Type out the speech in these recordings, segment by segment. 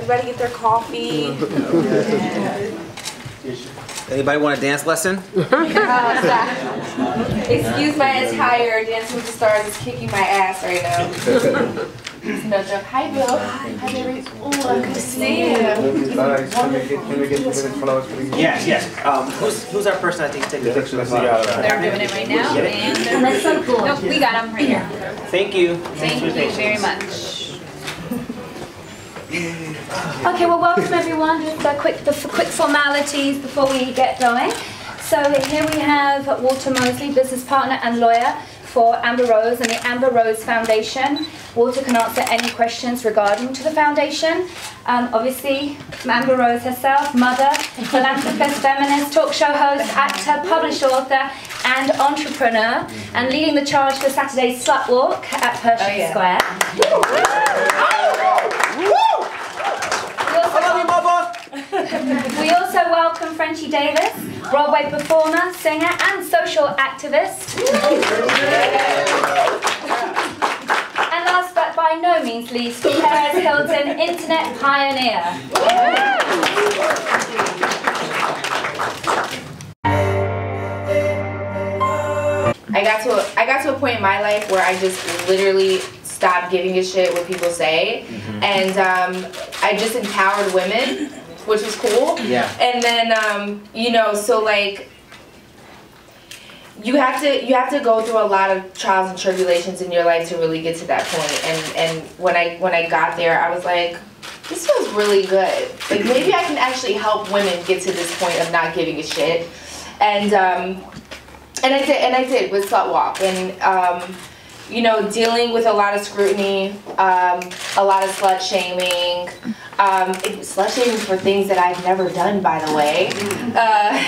Everybody get their coffee. Anybody want a dance lesson? Excuse my attire. Dancing with the Stars is kicking my ass right now. No joke. Hi, Bill. Hi, baby. Oh, good to see you. Can we get the flowers, please? Yes. Who's our person I think take the picture? They're doing it right now, and they're so cool. Nope, we got them right here. Thank you. Thank you very much. Okay, well, welcome everyone. Just the quick formalities before we get going. So here we have Walter Mosley, business partner and lawyer for Amber Rose and the Amber Rose Foundation. Walter can answer any questions regarding to the foundation. Obviously, Amber Rose herself, mother, philanthropist, feminist, talk show host, actor, published author, and entrepreneur, and leading the charge for Saturday's Slutwalk at Pershing Square. We also welcome Frenchie Davis, Broadway performer, singer, and social activist. And last but by no means least, Paris Hilton, internet pioneer. I got to a point in my life where I just literally stopped giving a shit what people say, and I just empowered women, which was cool. Yeah. And then you know, so like you have to go through a lot of trials and tribulations in your life to really get to that point. And when I got there, I was like, this feels really good. Like maybe I can actually help women get to this point of not giving a shit. And I did with Slutwalk, and you know, dealing with a lot of scrutiny, a lot of slut shaming, slut shaming for things that I've never done, by the way.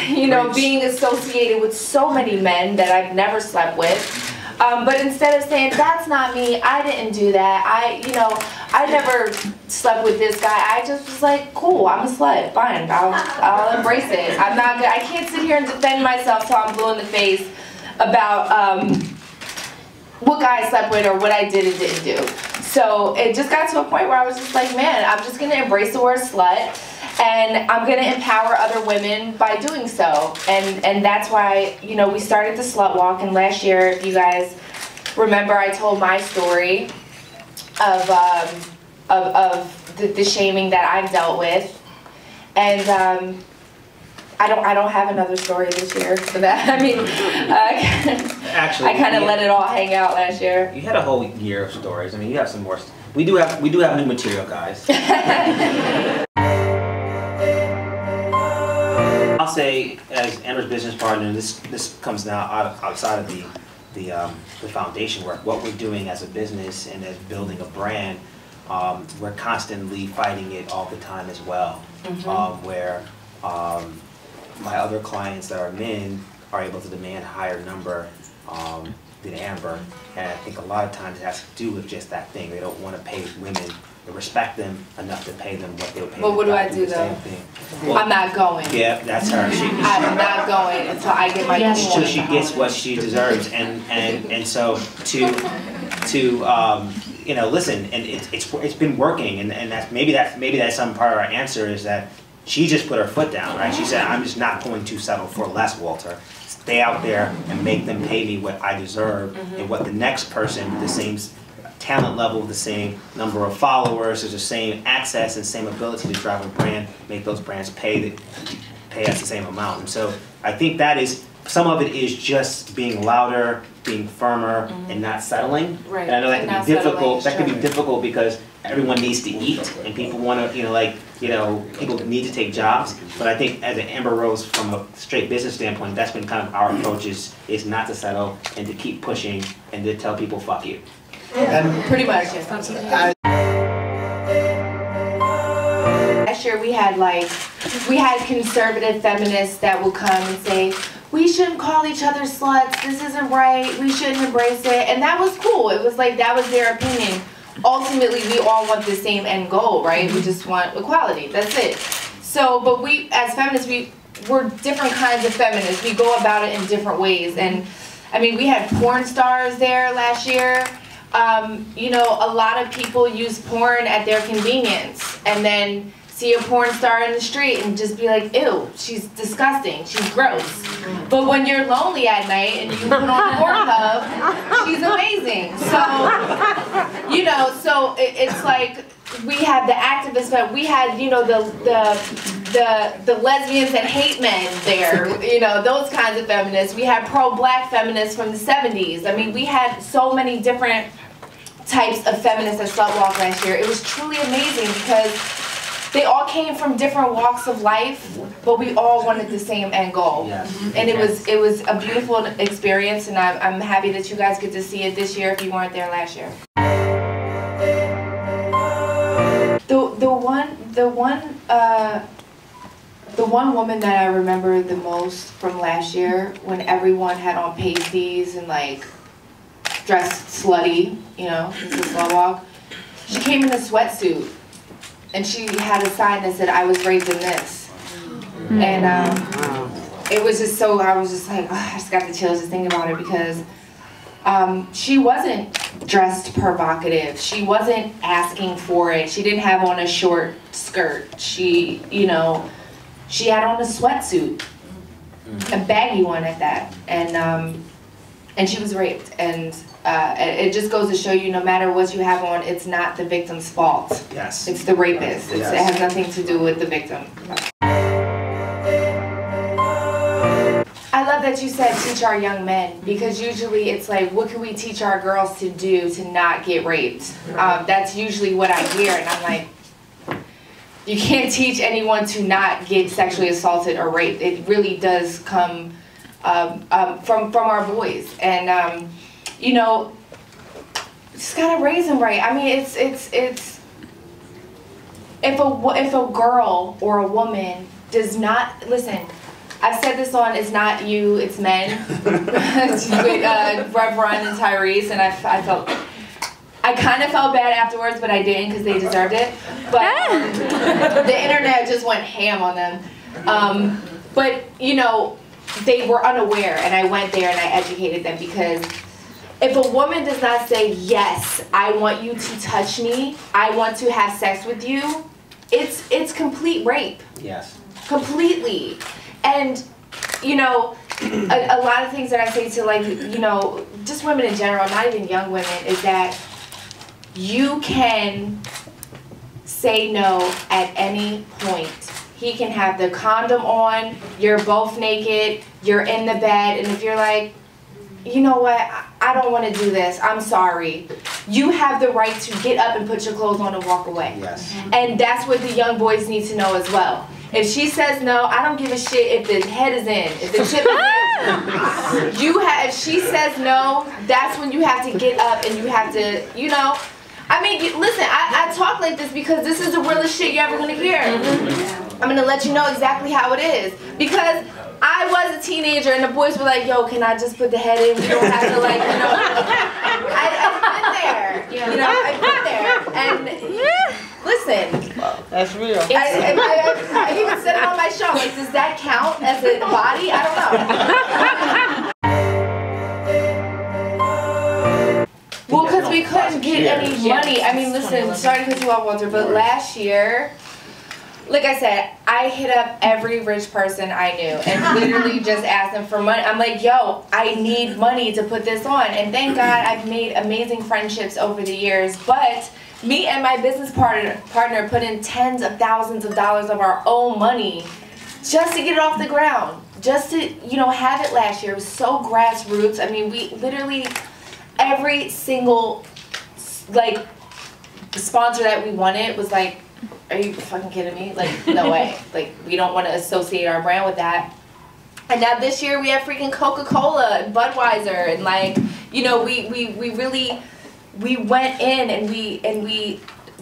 You know, being associated with so many men that I've never slept with. But instead of saying, that's not me, I didn't do that, I never slept with this guy, I just was like, cool, I'm a slut, fine, I'll embrace it. I can't sit here and defend myself till I'm blue in the face about what guy I slept with or what I did and didn't do. So it just got to a point where I was just like, man, I'm just gonna embrace the word slut, and I'm gonna empower other women by doing so. And that's why, you know, we started the Slutwalk, and last year, if you guys remember, I told my story of the shaming that I've dealt with, and I don't have another story this year for that. I mean, actually, I kind of let it all hang out last year. You had a whole year of stories. I mean, you have some more. We do have new material, guys. I'll say, as Amber's business partner, this comes now outside of the foundation work. What we're doing as a business and as building a brand, we're constantly fighting it all the time as well. Where my other clients that are men are able to demand a higher number than Amber, and I think a lot of times it has to do with just that thing. They don't want to pay women to respect them enough to pay them what they'll pay. But what do I do though? Well, I'm not going. Yeah, that's her. I'm not going until I get my coin. So she gets what she deserves, and so to you know, listen, and it's been working, and maybe that's some part of our answer is that she just put her foot down, right? She said, I'm just not going to settle for less, Walter. Stay out there and make them pay me what I deserve, and what the next person with the same talent level, the same number of followers, the same access and same ability to drive a brand, make those brands pay us the same amount. And so I think that is, some of it is just being louder, being firmer, and not settling. Right. And I know that can be difficult. That can be difficult because everyone needs to eat, and people want to, people need to take jobs. But I think as an Amber Rose, from a straight business standpoint, that's been kind of our approach is not to settle and to keep pushing and to tell people fuck you. And pretty much. Last year we had conservative feminists that will come and say, we shouldn't call each other sluts, this isn't right, we shouldn't embrace it, and that was cool. It was like, that was their opinion. Ultimately, we all want the same end goal, right? We just want equality, that's it. So, but we, as feminists, we're different kinds of feminists. We go about it in different ways, and I mean, we had porn stars there last year. you know, a lot of people use porn at their convenience and then see a porn star in the street and just be like, ew, she's disgusting, she's gross. But when you're lonely at night and you put on Pornhub, she's amazing. So, you know, so it's like we have the activists, but we had, you know, the lesbians that hate men there, you know, those kinds of feminists. We had pro-black feminists from the 70s. I mean, we had so many different types of feminists at Slutwalk last year. It was truly amazing because they all came from different walks of life, but we all wanted the same end goal. Yes. And it was a beautiful experience, and I'm happy that you guys get to see it this year if you weren't there last year. The one woman that I remember the most from last year, when everyone had on pasties and like dressed slutty, you know, into the Slutwalk, she came in a sweatsuit. And she had a sign that said, "I was raped in this." And it was just so, I was just like, oh, I just got the chills just thinking about it because she wasn't dressed provocative. She wasn't asking for it. She didn't have on a short skirt. She, you know, she had on a sweatsuit, a baggy one at that. And she was raped. And it just goes to show you, no matter what you have on, it's not the victim's fault. Yes. It's the rapist. Yes. It has nothing to do with the victim. I love that you said teach our young men, because usually it's like, what can we teach our girls to do to not get raped? That's usually what I hear, and I'm like, you can't teach anyone to not get sexually assaulted or raped. It really does come from our boys, and you know, just gotta raise them right. I mean, it's if a girl or a woman does not listen. I've said this on It's Not You, It's Men with Rev Run and Tyrese, and I kind of felt bad afterwards, but I didn't because they deserved it. But the internet just went ham on them. But you know, they were unaware, and I went there and I educated them, because if a woman does not say, yes, I want you to touch me, I want to have sex with you, it's complete rape. Yes. Completely. And, you know, a lot of things that I say to, like, you know, just women in general, not even young women, is that you can say no at any point. He can have the condom on, you're both naked, you're in the bed, and if you're like, you know what, I don't want to do this, I'm sorry, you have the right to get up and put your clothes on and walk away. Yes. And that's what the young boys need to know as well. If she says no, I don't give a shit if the head is in, if the tip is in. If she says no, that's when you have to get up and you have to, you know. I mean, listen, I talk like this because this is the realest shit you're ever going to hear. I'm going to let you know exactly how it is. Because I was a teenager and the boys were like, yo, can I just put the head in? We don't have to, like, you know. I've been there. You know, I've been there. And listen. That's real. I even said it on my show. Like, does that count as a body? I don't know. Well, because we couldn't get any money. I mean, listen, sorry to cut you off, Walter, but last year, like I said, I hit up every rich person I knew and literally just asked them for money. I'm like, yo, I need money to put this on. And thank God I've made amazing friendships over the years. But me and my business partner put in tens of thousands of dollars of our own money just to get it off the ground. Just to, you know, have it last year. It was so grassroots. I mean, we literally, every single, like, sponsor that we wanted was like, are you fucking kidding me? Like, no way. Like, we don't want to associate our brand with that. And now this year we have freaking Coca-Cola and Budweiser, and like, you know, we really, we went in and we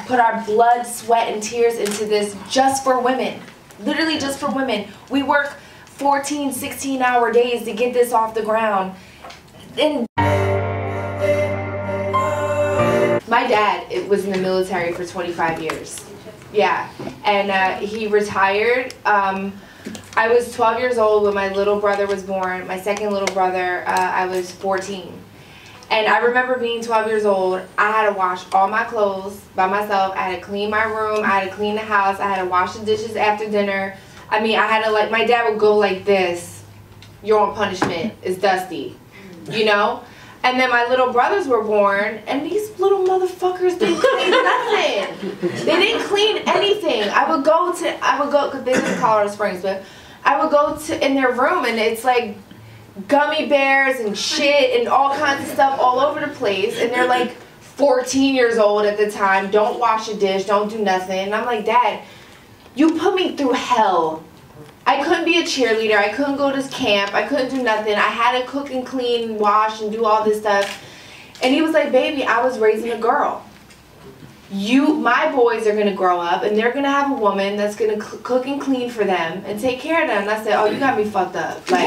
put our blood, sweat, and tears into this just for women. Literally just for women. We work 14, 16-hour days to get this off the ground. And my dad was in the military for 25 years. Yeah, and he retired. I was 12 years old when my little brother was born. My second little brother, I was 14. And I remember being 12 years old. I had to wash all my clothes by myself. I had to clean my room. I had to clean the house. I had to wash the dishes after dinner. I mean, I had to, like, my dad would go like this. You're on punishment. It's dusty. You know? And then my little brothers were born, and these little motherfuckers didn't clean nothing. They didn't clean anything. I would go, because they live in Colorado Springs, but I would go to in their room, and it's like gummy bears and shit and all kinds of stuff all over the place. And they're like 14 years old at the time, don't wash a dish, don't do nothing. And I'm like, Dad, you put me through hell. I couldn't be a cheerleader. I couldn't go to camp. I couldn't do nothing. I had to cook and clean, wash, and do all this stuff. And he was like, baby, I was raising a girl. My boys are going to grow up, and they're going to have a woman that's going to cook and clean for them and take care of them. And I said, oh, you got me fucked up. Like,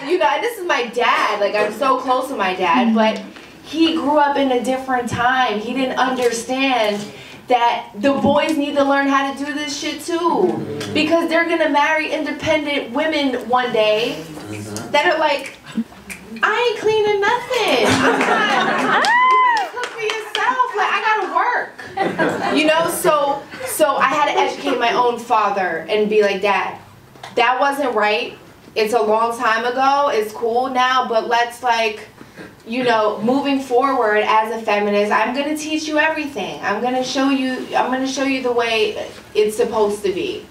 you know, this is my dad. Like, I'm so close to my dad. But he grew up in a different time. He didn't understand that the boys need to learn how to do this shit too, because they're gonna marry independent women one day that are like, I ain't cleaning nothing. I'm not. Cook for yourself. Like, I gotta work. You know, so I had to educate my own father and be like, Dad, that wasn't right. It's a long time ago. It's cool now, but let's, like, you know, moving forward as a feminist, I'm gonna teach you everything. I'm gonna show you the way it's supposed to be.